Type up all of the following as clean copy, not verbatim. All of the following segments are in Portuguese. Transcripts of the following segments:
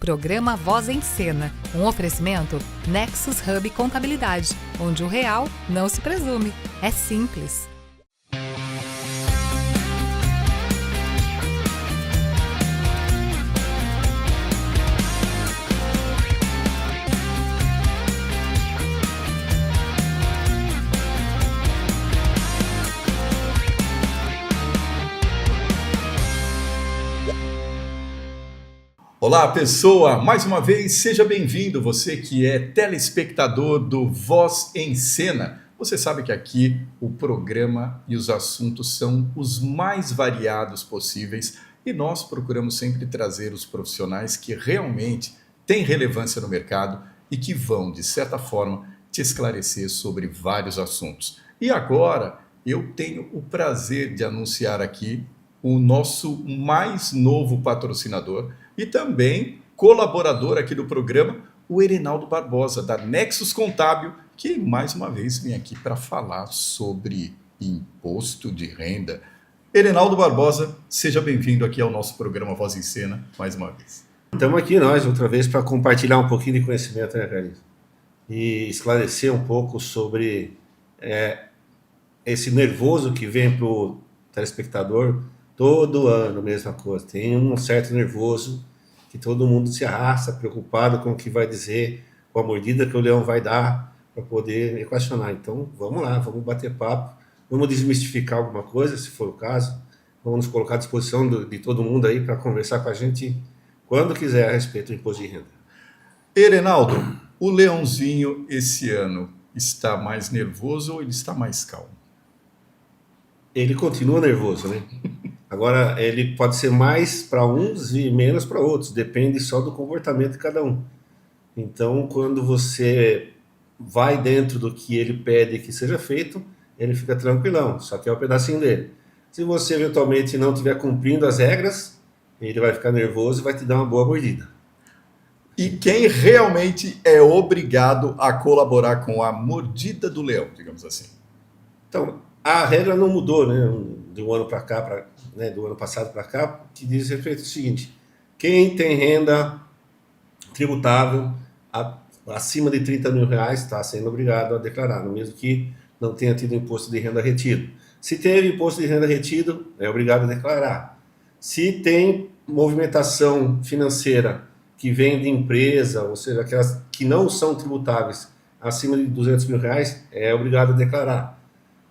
Programa Voz em Cena, um oferecimento Nexus Hub Contabilidade, onde o real não se presume, é simples. Olá, pessoa! Mais uma vez, seja bem-vindo, você que é telespectador do Voz em Cena. Você sabe que aqui o programa e os assuntos são os mais variados possíveis e nós procuramos sempre trazer os profissionais que realmente têm relevância no mercado e que vão, de certa forma, te esclarecer sobre vários assuntos. E agora, eu tenho o prazer de anunciar aqui o nosso mais novo patrocinador e também colaborador aqui do programa, o Erenaldo Barbosa, da Nexus Contábil, que mais uma vez vem aqui para falar sobre imposto de renda. Erenaldo Barbosa, seja bem-vindo aqui ao nosso programa Voz em Cena, mais uma vez. Estamos aqui nós, outra vez, para compartilhar um pouquinho de conhecimento, né, Carlinhos? E esclarecer um pouco sobre esse nervoso que vem para o telespectador. Todo ano a mesma coisa, tem um certo nervoso que todo mundo se arrasta, preocupado com o que vai dizer, com a mordida que o leão vai dar para poder equacionar. Então vamos lá, vamos bater papo, vamos desmistificar alguma coisa, se for o caso, vamos nos colocar à disposição de todo mundo aí para conversar com a gente quando quiser a respeito do imposto de renda. Erenaldo, o leãozinho esse ano está mais nervoso ou ele está mais calmo? Ele continua nervoso, né? Agora, ele pode ser mais para uns e menos para outros, depende só do comportamento de cada um. Então, quando você vai dentro do que ele pede que seja feito, ele fica tranquilão, só que é o pedacinho dele. Se você eventualmente não estiver cumprindo as regras, ele vai ficar nervoso e vai te dar uma boa mordida. E quem realmente é obrigado a colaborar com a mordida do leão, digamos assim? Então, a regra não mudou, né, do ano para cá, do ano passado para cá, que diz respeito ao seguinte: quem tem renda tributável acima de 30 mil reais está sendo obrigado a declarar, mesmo que não tenha tido imposto de renda retido. Se teve imposto de renda retido, é obrigado a declarar. Se tem movimentação financeira que vem de empresa, ou seja, aquelas que não são tributáveis acima de 200 mil reais, é obrigado a declarar.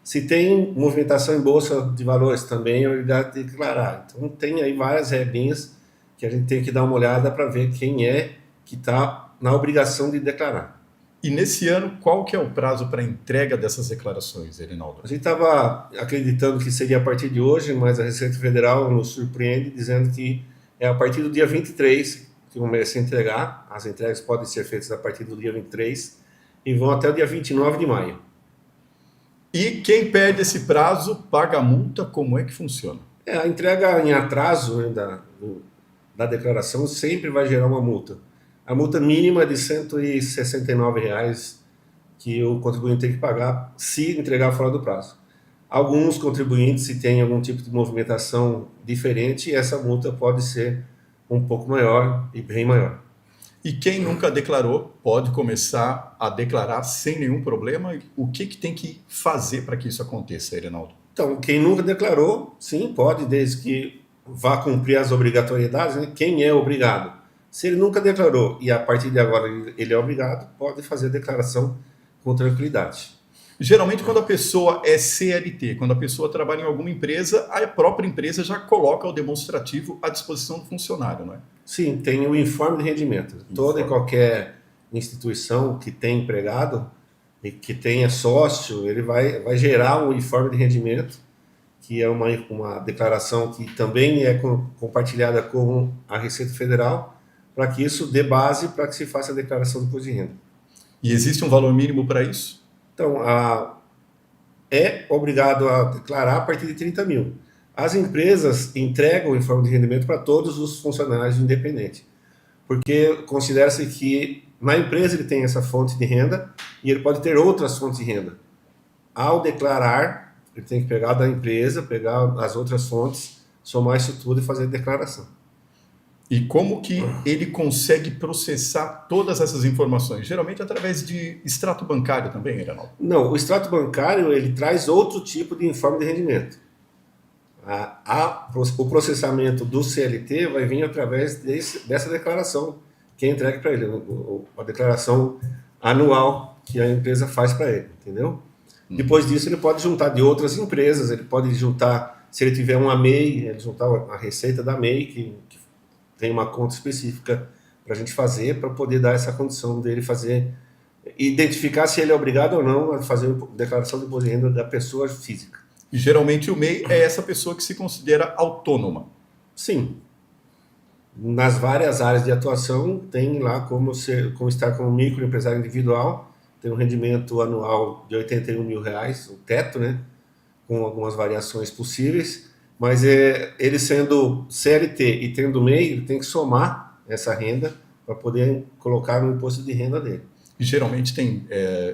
Se tem movimentação em bolsa de valores, também é obrigado a declarar. Então tem aí várias regrinhas que a gente tem que dar uma olhada para ver quem é que está na obrigação de declarar. E nesse ano, qual que é o prazo para a entrega dessas declarações, Erenaldo? A gente estava acreditando que seria a partir de hoje, mas a Receita Federal nos surpreende dizendo que é a partir do dia 23 que começa a entregar. As entregas podem ser feitas a partir do dia 23 e vão até o dia 29 de maio. E quem perde esse prazo paga a multa, como é que funciona? A entrega em atraso, né, da declaração sempre vai gerar uma multa. A multa mínima é de R$ 169 que o contribuinte tem que pagar se entregar fora do prazo. Alguns contribuintes, se tem algum tipo de movimentação diferente, essa multa pode ser um pouco maior e bem maior. E quem nunca declarou pode começar a declarar sem nenhum problema. O que tem que fazer para que isso aconteça, Erenaldo? Então, quem nunca declarou, sim, pode, desde que vá cumprir as obrigatoriedades, né? Quem é obrigado? Se ele nunca declarou e a partir de agora ele é obrigado, pode fazer a declaração com tranquilidade. Geralmente, quando a pessoa é CLT, quando a pessoa trabalha em alguma empresa, a própria empresa já coloca o demonstrativo à disposição do funcionário, não é? Sim, tem o informe de rendimento. Toda e qualquer instituição que tem empregado e que tenha sócio, ele vai gerar um informe de rendimento, que é uma declaração que também é compartilhada com a Receita Federal, para que isso dê base para que se faça a declaração do imposto de renda. E existe um valor mínimo para isso? Então, é obrigado a declarar a partir de 30 mil. As empresas entregam o informe de rendimento para todos os funcionários independentes, porque considera-se que na empresa ele tem essa fonte de renda e ele pode ter outras fontes de renda. Ao declarar, ele tem que pegar da empresa, pegar as outras fontes, somar isso tudo e fazer a declaração. E como que ele consegue processar todas essas informações? Geralmente através de extrato bancário também, Reinaldo? Não, o extrato bancário ele traz outro tipo de informe de rendimento. O processamento do CLT vai vir através dessa declaração que é entregue para ele, a declaração anual que a empresa faz para ele, entendeu? Depois disso ele pode juntar de outras empresas, ele pode juntar, se ele tiver uma MEI, ele juntar a receita da MEI, que tem uma conta específica para a gente fazer, para poder dar essa condição dele fazer, identificar se ele é obrigado ou não a fazer a declaração de imposto de renda da pessoa física. E geralmente o MEI é essa pessoa que se considera autônoma. Sim. Nas várias áreas de atuação, tem lá como estar como microempresário individual, tem um rendimento anual de R$81 mil, o teto, né? Com algumas variações possíveis, mas ele sendo CLT e tendo MEI, ele tem que somar essa renda para poder colocar no imposto de renda dele. E geralmente tem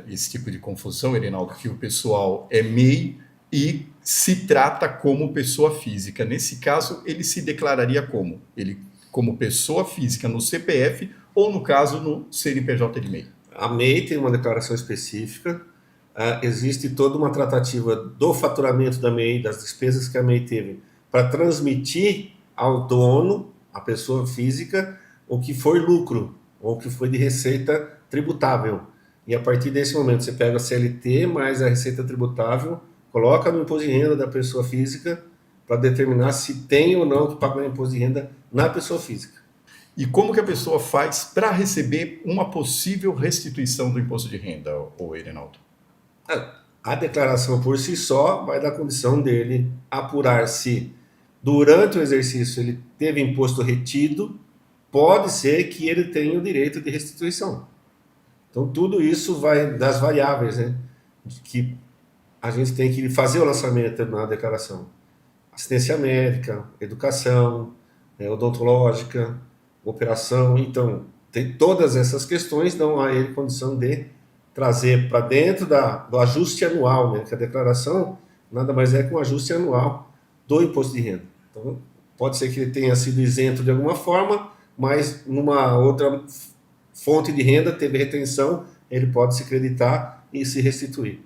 esse tipo de confusão, Reinaldo, que o pessoal é MEI e se trata como pessoa física. Nesse caso, ele se declararia como? Ele como pessoa física no CPF ou, no caso, no CNPJ de MEI? A MEI tem uma declaração específica, existe toda uma tratativa do faturamento da MEI, das despesas que a MEI teve, para transmitir ao dono, a pessoa física, o que foi lucro, ou o que foi de receita tributável. E a partir desse momento você pega a CLT mais a receita tributável, coloca no imposto de renda da pessoa física para determinar se tem ou não que pagar imposto de renda na pessoa física. E como que a pessoa faz para receber uma possível restituição do imposto de renda, Reinaldo? A declaração por si só vai dar condição dele apurar se durante o exercício ele teve imposto retido, pode ser que ele tenha o direito de restituição. Então tudo isso vai das variáveis, né, que a gente tem que fazer o lançamento na declaração. Assistência médica, educação, odontológica, operação. Então, tem todas essas questões dão a ele condição de trazer para dentro do ajuste anual, né? Que a declaração nada mais é que um ajuste anual do imposto de renda. Então, pode ser que ele tenha sido isento de alguma forma, mas numa outra fonte de renda teve retenção, ele pode se creditar e se restituir.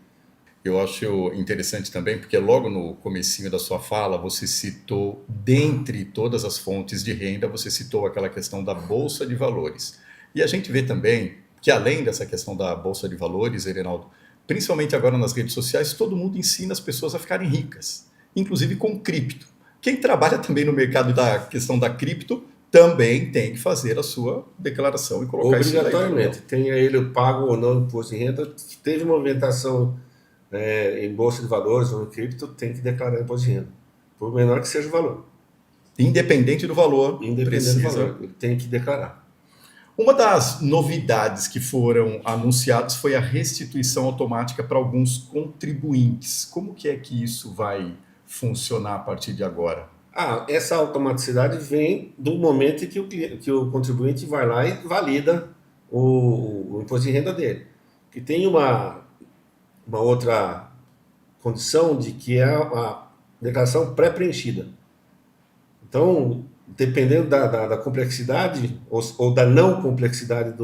Eu acho interessante também, porque logo no comecinho da sua fala, você citou, dentre todas as fontes de renda, você citou aquela questão da Bolsa de Valores. E a gente vê também que, além dessa questão da Bolsa de Valores, Reinaldo, principalmente agora nas redes sociais, todo mundo ensina as pessoas a ficarem ricas, inclusive com cripto. Quem trabalha também no mercado da questão da cripto também tem que fazer a sua declaração e colocar isso aí. Obrigatoriamente, tenha ele pago ou não imposto de renda, teve movimentação em bolsa de valores ou em cripto, tem que declarar imposto de renda, por menor que seja o valor. Independente do valor, Independente do valor, ele tem que declarar. Uma das novidades que foram anunciadas foi a restituição automática para alguns contribuintes. Como que é que isso vai funcionar a partir de agora? Essa automaticidade vem do momento em que o contribuinte vai lá e valida o imposto de renda dele. Que tem uma outra condição de que é a declaração pré-preenchida. Então, dependendo da complexidade ou da não complexidade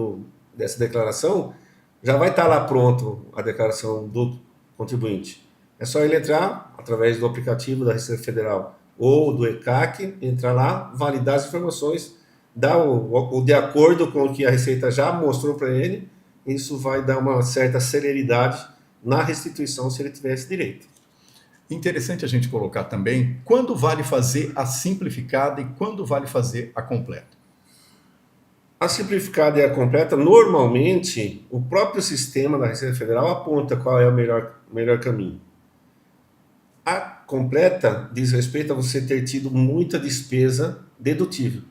dessa declaração, já vai estar lá pronto a declaração do contribuinte. É só ele entrar através do aplicativo da Receita Federal ou do ECAC, entrar lá, validar as informações, dar o de acordo com o que a Receita já mostrou para ele, isso vai dar uma certa celeridade na restituição se ele tivesse direito. Interessante a gente colocar também quando vale fazer a simplificada e quando vale fazer a completa. A simplificada e a completa, normalmente, o próprio sistema da Receita Federal aponta qual é o melhor caminho. A completa diz respeito a você ter tido muita despesa dedutível.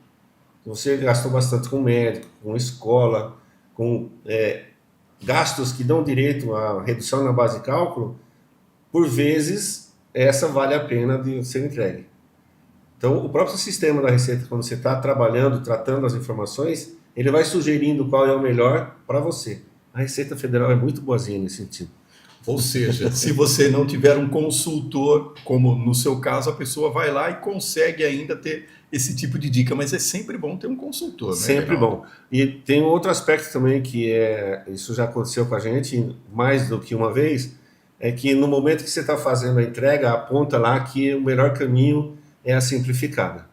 Você gastou bastante com médico, com escola, com gastos que dão direito à redução na base de cálculo, por vezes, essa vale a pena de ser entregue. Então, o próprio sistema da Receita, quando você está trabalhando, tratando as informações, ele vai sugerindo qual é o melhor para você. A Receita Federal é muito boazinha nesse sentido. Ou seja, se você não tiver um consultor, como no seu caso, a pessoa vai lá e consegue ainda ter esse tipo de dica, mas é sempre bom ter um consultor, né? Sempre bom. E tem um outro aspecto também que isso já aconteceu com a gente mais do que uma vez, é que no momento que você está fazendo a entrega, aponta lá que o melhor caminho é a simplificada.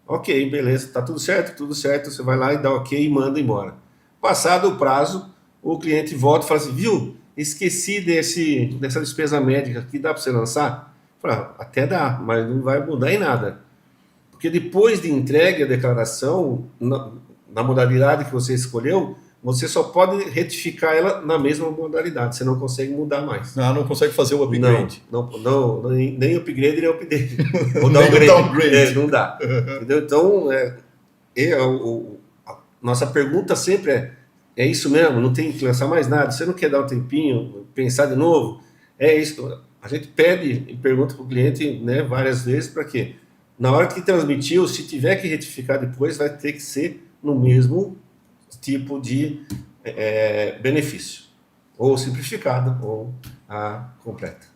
Ok, beleza, tá tudo certo, você vai lá e dá ok e manda embora. Passado o prazo, o cliente volta e fala assim, viu, esqueci dessa despesa médica aqui, dá para você lançar? Fala, até dá, mas não vai mudar em nada. Porque depois de entregue a declaração, na modalidade que você escolheu, você só pode retificar ela na mesma modalidade, você não consegue mudar mais. Não consegue fazer o upgrade. Não, nem upgrade nem update. O downgrade. Não dá. Entendeu? Então, a nossa pergunta sempre é isso mesmo? Não tem que lançar mais nada? Você não quer dar um tempinho, pensar de novo? É isso. A gente pede e pergunta para o cliente, né, várias vezes, para quê? Na hora que transmitiu, se tiver que retificar depois, vai ter que ser no mesmo tipo de benefício, ou simplificado, ou a completa.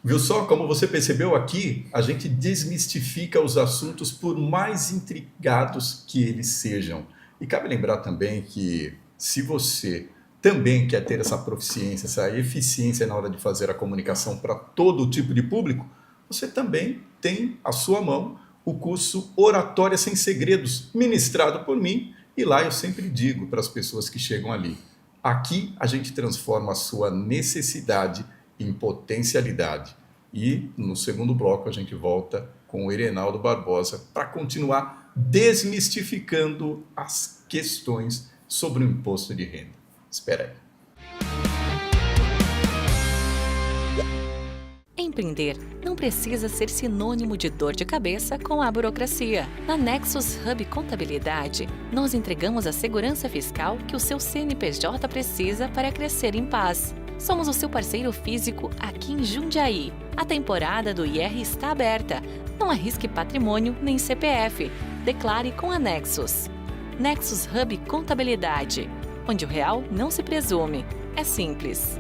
Viu só, como você percebeu aqui, a gente desmistifica os assuntos por mais intrigados que eles sejam. E cabe lembrar também que se você também quer ter essa proficiência, essa eficiência na hora de fazer a comunicação para todo tipo de público, você também tem à sua mão o curso Oratória Sem Segredos, ministrado por mim, e lá eu sempre digo para as pessoas que chegam ali, aqui a gente transforma a sua necessidade em potencialidade. E no segundo bloco a gente volta com o Erenaldo Barbosa para continuar desmistificando as questões sobre o imposto de renda. Espera aí. Empreender não precisa ser sinônimo de dor de cabeça com a burocracia. Na Nexus Hub Contabilidade, nós entregamos a segurança fiscal que o seu CNPJ precisa para crescer em paz. Somos o seu parceiro físico aqui em Jundiaí. A temporada do IR está aberta. Não arrisque patrimônio nem CPF. Declare com a Nexus. Nexus Hub Contabilidade, onde o real não se presume. É simples.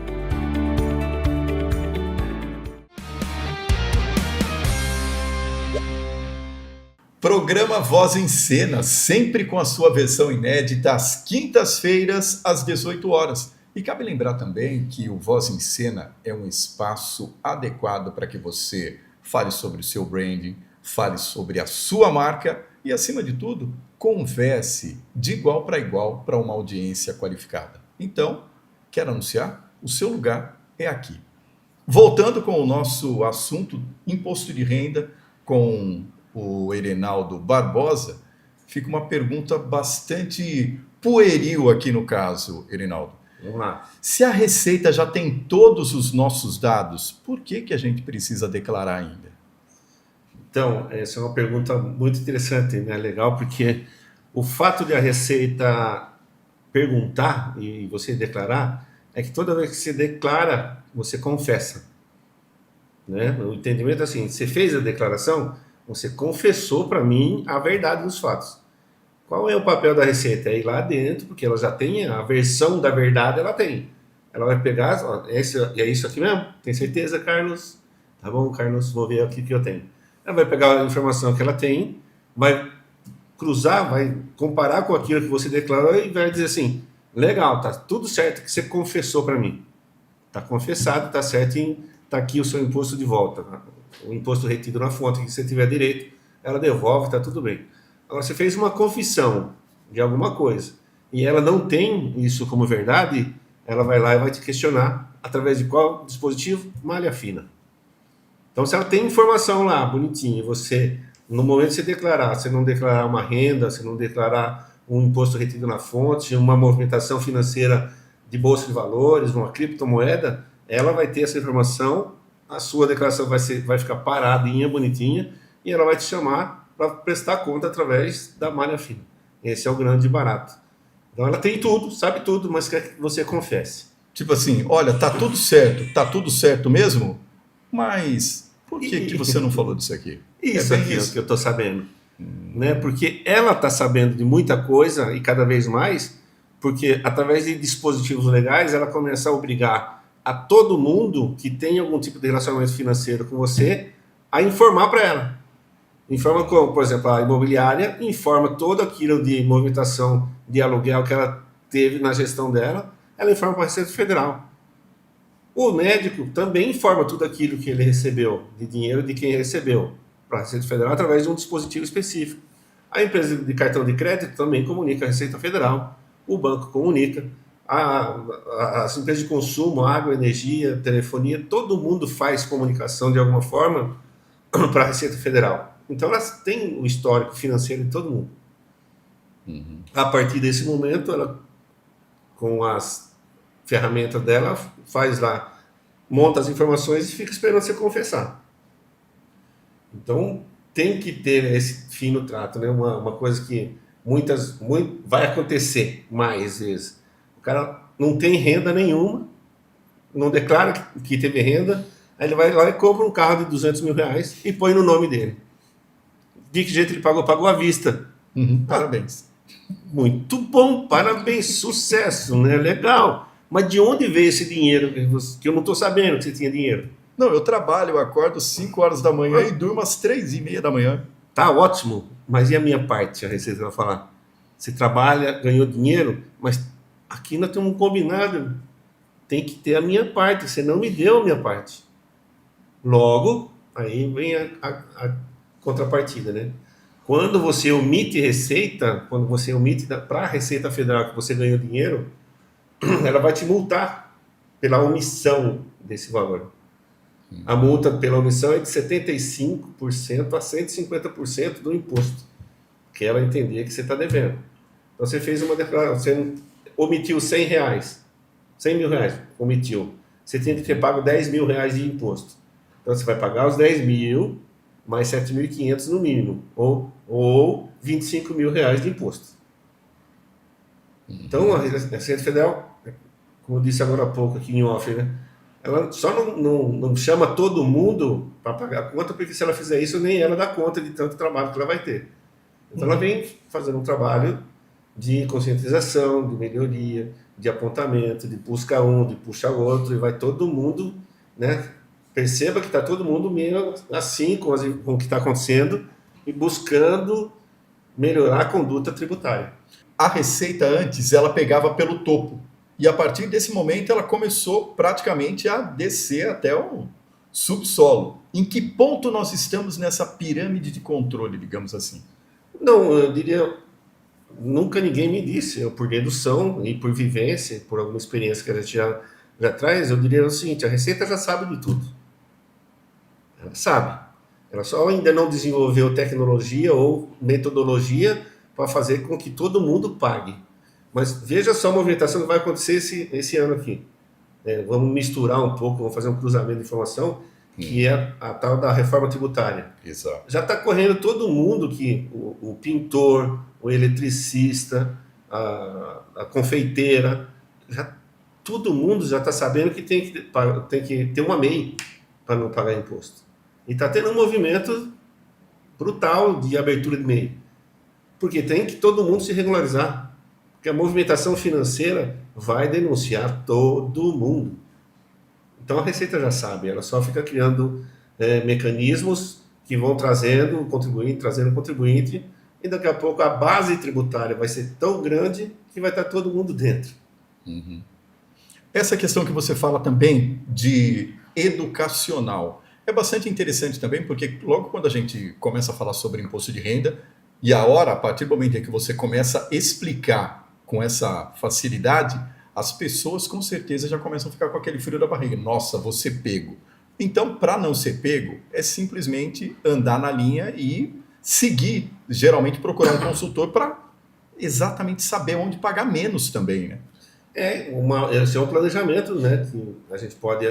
Programa Voz em Cena, sempre com a sua versão inédita, às quintas-feiras, às 18 horas. E cabe lembrar também que o Voz em Cena é um espaço adequado para que você fale sobre o seu branding, fale sobre a sua marca e, acima de tudo, converse de igual para uma audiência qualificada. Então, quer anunciar? O seu lugar é aqui. Voltando com o nosso assunto, imposto de renda, com o Erenaldo Barbosa, fica uma pergunta bastante pueril aqui no caso, Erenaldo. Vamos lá. Se a Receita já tem todos os nossos dados, por que a gente precisa declarar ainda? Então, essa é uma pergunta muito interessante, né? Legal, porque o fato de a Receita perguntar e você declarar é que toda vez que você declara, você confessa. Né? O entendimento é assim, você fez a declaração, você confessou para mim a verdade dos fatos. Qual é o papel da Receita? É ir lá dentro, porque ela já tem a versão da verdade, ela tem. Ela vai pegar, ó, é isso aqui mesmo? Tem certeza, Carlos? Tá bom, Carlos, vou ver aqui que eu tenho. Ela vai pegar a informação que ela tem, vai cruzar, vai comparar com aquilo que você declarou e vai dizer assim, legal, tá tudo certo que você confessou para mim. Tá confessado, tá certo, tá aqui o seu imposto de volta. O imposto retido na fonte, que você tiver direito, ela devolve, tá tudo bem. Agora, você fez uma confissão de alguma coisa e ela não tem isso como verdade, ela vai lá e vai te questionar através de qual dispositivo? Malha fina. Então, se ela tem informação lá, bonitinha, e você, no momento de você declarar, você não declarar uma renda, você não declarar um imposto retido na fonte, uma movimentação financeira de bolsa de valores, uma criptomoeda, ela vai ter essa informação, a sua declaração vai ficar paradinha, bonitinha, e ela vai te chamar para prestar conta através da malha fina. Esse é o grande barato. Então ela tem tudo, sabe tudo, mas quer que você confesse. Tipo assim, olha, tá tudo certo mesmo, mas por que você não falou disso aqui? Isso aqui que eu estou sabendo. Né? Porque ela está sabendo de muita coisa e cada vez mais, porque através de dispositivos legais ela começa a obrigar a todo mundo que tem algum tipo de relacionamento financeiro com você a informar para ela. Informa como, por exemplo, a imobiliária informa todo aquilo de movimentação de aluguel que ela teve na gestão dela, ela informa para a Receita Federal. O médico também informa tudo aquilo que ele recebeu de dinheiro de quem recebeu para a Receita Federal através de um dispositivo específico. A empresa de cartão de crédito também comunica a Receita Federal, o banco comunica, as empresas de consumo, água, energia, telefonia, todo mundo faz comunicação de alguma forma para a Receita Federal. Então elas têm o histórico financeiro de todo mundo. A partir desse momento, ela, com as ferramentas dela, faz lá, monta as informações e fica esperando você confessar. Então tem que ter esse fino trato, né? Uma coisa que vai acontecer mais vezes. O cara não tem renda nenhuma, não declara que teve renda, aí ele vai lá e compra um carro de 200 mil reais e põe no nome dele. De que jeito ele pagou? Pagou à vista. Parabéns. Muito bom, parabéns, sucesso, né? Legal. Mas de onde veio esse dinheiro que eu não estou sabendo que você tinha dinheiro? Não, eu trabalho, eu acordo 5 horas da manhã e durmo às 3h30 da manhã. Tá ótimo, mas e a minha parte? A Receita vai falar. Você trabalha, ganhou dinheiro, mas aqui nós temos um combinado. Tem que ter a minha parte, você não me deu a minha parte. Logo, aí vem a contrapartida, né? Quando você omite receita, quando você omite para a Receita Federal que você ganhou dinheiro, ela vai te multar pela omissão desse valor. A multa pela omissão é de 75% a 150% do imposto, que ela entender que você está devendo. Então você fez uma declaração, você omitiu 100 reais, 100 mil reais, omitiu. Você tem que ter pago 10 mil reais de imposto. Então você vai pagar os 10 mil mais 7.500 no mínimo, ou 25 mil reais de imposto. Então a Receita Federal, como eu disse agora há pouco aqui em off, né? Ela só não chama todo mundo para pagar a conta, porque se ela fizer isso, nem ela dá conta de tanto trabalho que ela vai ter. Então ela vem fazendo um trabalho de conscientização, de melhoria, de apontamento, de busca um, de puxa outro, e vai todo mundo, né? Perceba que está todo mundo meio assim com o que está acontecendo e buscando melhorar a conduta tributária. A Receita antes, ela pegava pelo topo. E a partir desse momento, ela começou praticamente a descer até o subsolo. Em que ponto nós estamos nessa pirâmide de controle, digamos assim? Não, eu diria, nunca ninguém me disse, eu, por dedução e por vivência, por alguma experiência que a gente já traz, eu diria o seguinte: a Receita já sabe de tudo. Ela sabe. Ela só ainda não desenvolveu tecnologia ou metodologia para fazer com que todo mundo pague. Mas veja só a movimentação que vai acontecer esse ano aqui. Vamos misturar um pouco, vamos fazer um cruzamento de informação, que é a tal da reforma tributária. Exato. Já está correndo todo mundo que o pintor, o eletricista, a confeiteira, todo mundo já está sabendo que tem que ter uma MEI para não pagar imposto. E está tendo um movimento brutal de abertura de MEI. Porque tem que todo mundo se regularizar. Porque a movimentação financeira vai denunciar todo mundo. Então a Receita já sabe, ela só fica criando mecanismos que vão trazendo contribuinte, e daqui a pouco a base tributária vai ser tão grande que vai estar todo mundo dentro. Essa questão que você fala também de educacional é bastante interessante também, porque logo quando a gente começa a falar sobre imposto de renda, e a partir do momento em que você começa a explicar com essa facilidade, as pessoas com certeza já começam a ficar com aquele frio da barriga. Nossa, vou ser pego. Então, para não ser pego, é simplesmente andar na linha e seguir, geralmente procurar um consultor para exatamente saber onde pagar menos também, né? Esse é um planejamento, né, que a gente pode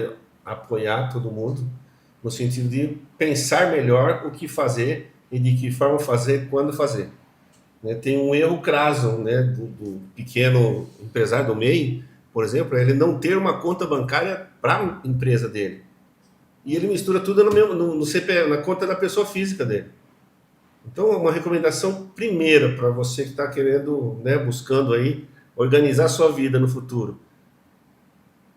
apoiar todo mundo, no sentido de pensar melhor o que fazer e de que forma fazer, quando fazer. Tem um erro crasso, né, do pequeno empresário, do MEI, por exemplo, ele não ter uma conta bancária para a empresa dele. E ele mistura tudo no CPF, na conta da pessoa física dele. Então, uma recomendação primeira para você que está querendo, né, buscando aí organizar sua vida no futuro.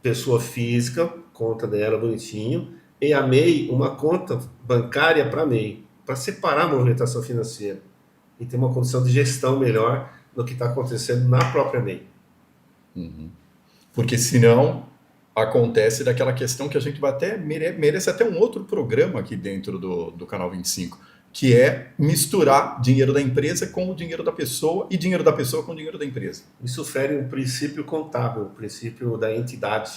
pessoa física, conta dela bonitinho, e a MEI, uma conta bancária para a MEI, para separar a movimentação financeira e ter uma condição de gestão melhor do que está acontecendo na própria MEI. Porque senão acontece daquela questão que a gente vai até merece até um outro programa aqui dentro do Canal 25, que é misturar dinheiro da empresa com o dinheiro da pessoa e dinheiro da pessoa com o dinheiro da empresa. Isso fere um princípio contábil, o princípio da entidade.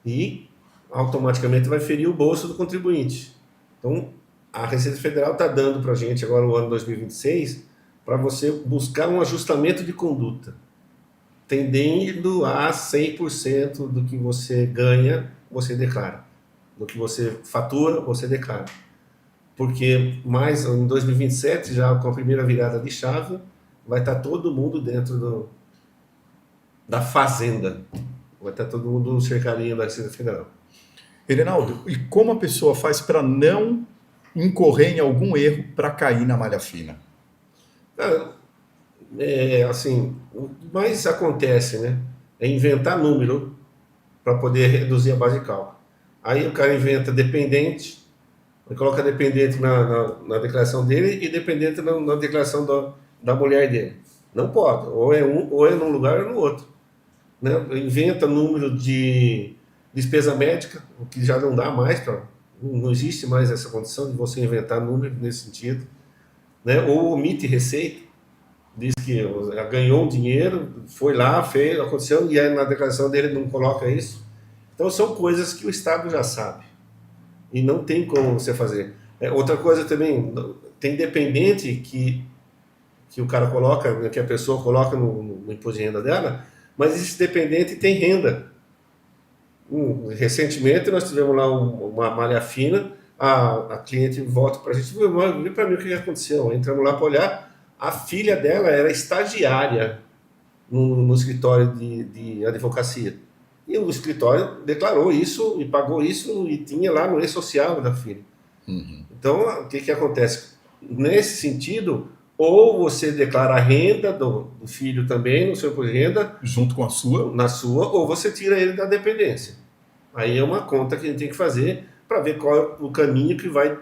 E automaticamente vai ferir o bolso do contribuinte. Então, a Receita Federal está dando para a gente agora o ano 2026 para você buscar um ajustamento de conduta, tendendo a 100% do que você ganha, você declara. Do que você fatura, você declara. Porque mais em 2027, já com a primeira virada de chave, vai estar todo mundo dentro da fazenda. Vai estar todo mundo no cercadinho da Receita Federal. Erenaldo, e como a pessoa faz para não incorrer em algum erro para cair na malha fina? Assim, o que mais acontece, né, é inventar número para poder reduzir a base de cálculo. Aí o cara inventa dependente, ele coloca dependente na declaração dele e dependente na declaração da mulher dele. Não pode, ou é num lugar ou é no outro. Né? Inventa número de despesa médica, o que já não dá mais, não existe mais essa condição de você inventar número nesse sentido. Né? Ou omite receita, diz que ganhou um dinheiro, foi lá, fez, aconteceu, e aí na declaração dele não coloca isso. Então são coisas que o Estado já sabe, e não tem como você fazer. Outra coisa também, tem dependente que o cara coloca, né, que a pessoa coloca no imposto de renda dela, mas esse dependente tem renda. Recentemente nós tivemos lá uma malha fina, a cliente volta para a gente, vê para mim o que aconteceu. Entramos lá para olhar, a filha dela era estagiária no escritório de advocacia. E o escritório declarou isso e pagou isso e tinha lá no e-social da filha. Então, o que acontece? Nesse sentido, ou você declara a renda do filho também no seu imposto de renda, junto com a sua, na sua, ou você tira ele da dependência. Aí é uma conta que a gente tem que fazer para ver qual é o caminho que vai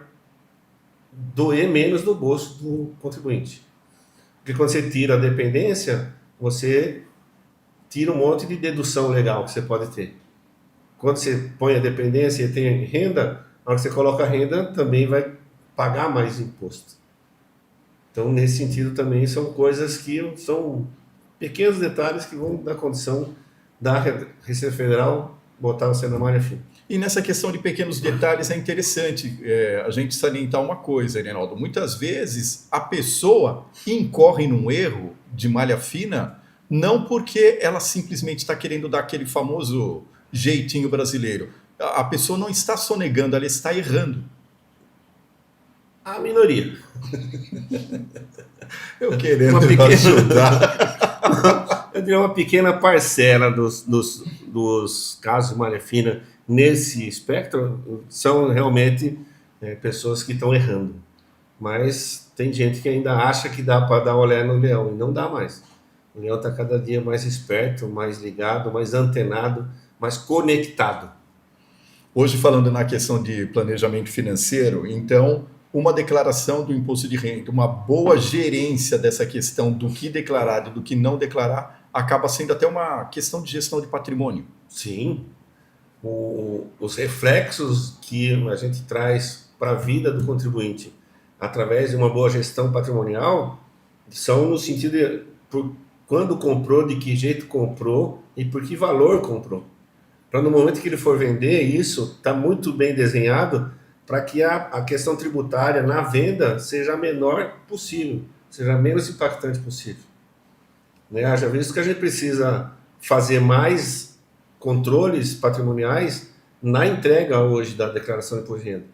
doer menos no bolso do contribuinte. Porque quando você tira a dependência, você tira um monte de dedução legal que você pode ter. Quando você põe a dependência e tem renda, na hora que você coloca a renda, também vai pagar mais imposto. Então, nesse sentido, também são coisas que são pequenos detalhes que vão dar condição da Receita Federal botar você na malha fina. E nessa questão de pequenos detalhes é interessante a gente salientar uma coisa, Reinaldo. Muitas vezes a pessoa incorre num erro de malha fina não porque ela simplesmente está querendo dar aquele famoso jeitinho brasileiro. A pessoa não está sonegando, ela está errando. A minoria. Eu querendo ajudar. Eu diria uma pequena parcela dos casos de malha fina nesse espectro são realmente pessoas que estão errando. Mas tem gente que ainda acha que dá para dar olé no leão, e não dá mais. O leão está cada dia mais esperto, mais ligado, mais antenado, mais conectado. Hoje, falando na questão de planejamento financeiro, então, uma declaração do imposto de renda, uma boa gerência dessa questão do que declarar e do que não declarar, acaba sendo até uma questão de gestão de patrimônio. Sim. Os reflexos que a gente traz para a vida do contribuinte através de uma boa gestão patrimonial são no sentido de quando comprou, de que jeito comprou e por que valor comprou. Para no momento que ele for vender, isso está muito bem desenhado para que a questão tributária na venda seja a menor possível, seja a menos impactante possível. Haja visto que a gente precisa fazer mais controles patrimoniais na entrega hoje da declaração de imposto de renda.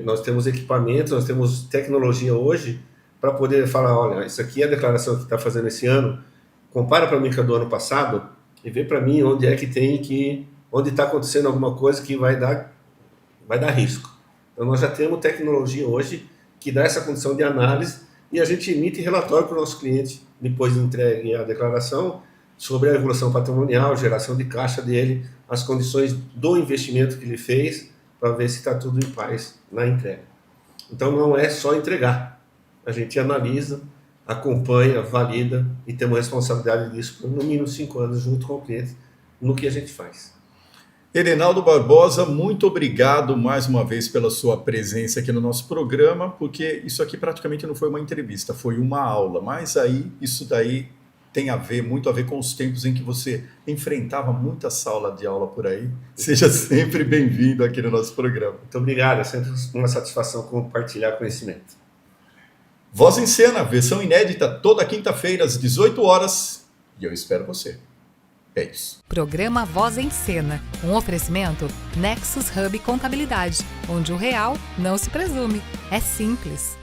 Nós temos equipamentos, nós temos tecnologia hoje para poder falar, olha, isso aqui é a declaração que está fazendo esse ano, compara para mim com a do ano passado e vê para mim onde é que onde está acontecendo alguma coisa que vai dar risco. Então nós já temos tecnologia hoje que dá essa condição de análise e a gente emite relatório para o nosso cliente depois de entregue a declaração sobre a evolução patrimonial, geração de caixa dele, as condições do investimento que ele fez, para ver se está tudo em paz na entrega. Então não é só entregar, a gente analisa, acompanha, valida e tem uma responsabilidade disso por no mínimo 5 anos junto com o cliente no que a gente faz. Herenaldo Barbosa, muito obrigado mais uma vez pela sua presença aqui no nosso programa, porque isso aqui praticamente não foi uma entrevista, foi uma aula, mas aí isso daí tem muito a ver com os tempos em que você enfrentava muita sala de aula por aí. Seja sempre bem-vindo aqui no nosso programa. Muito obrigado, é sempre uma satisfação compartilhar conhecimento. Voz em Cena, versão inédita, toda quinta-feira às 18 horas, e eu espero você. É isso. Programa Voz em Cena, um oferecimento Nexus Hub Contabilidade, onde o real não se presume, é simples.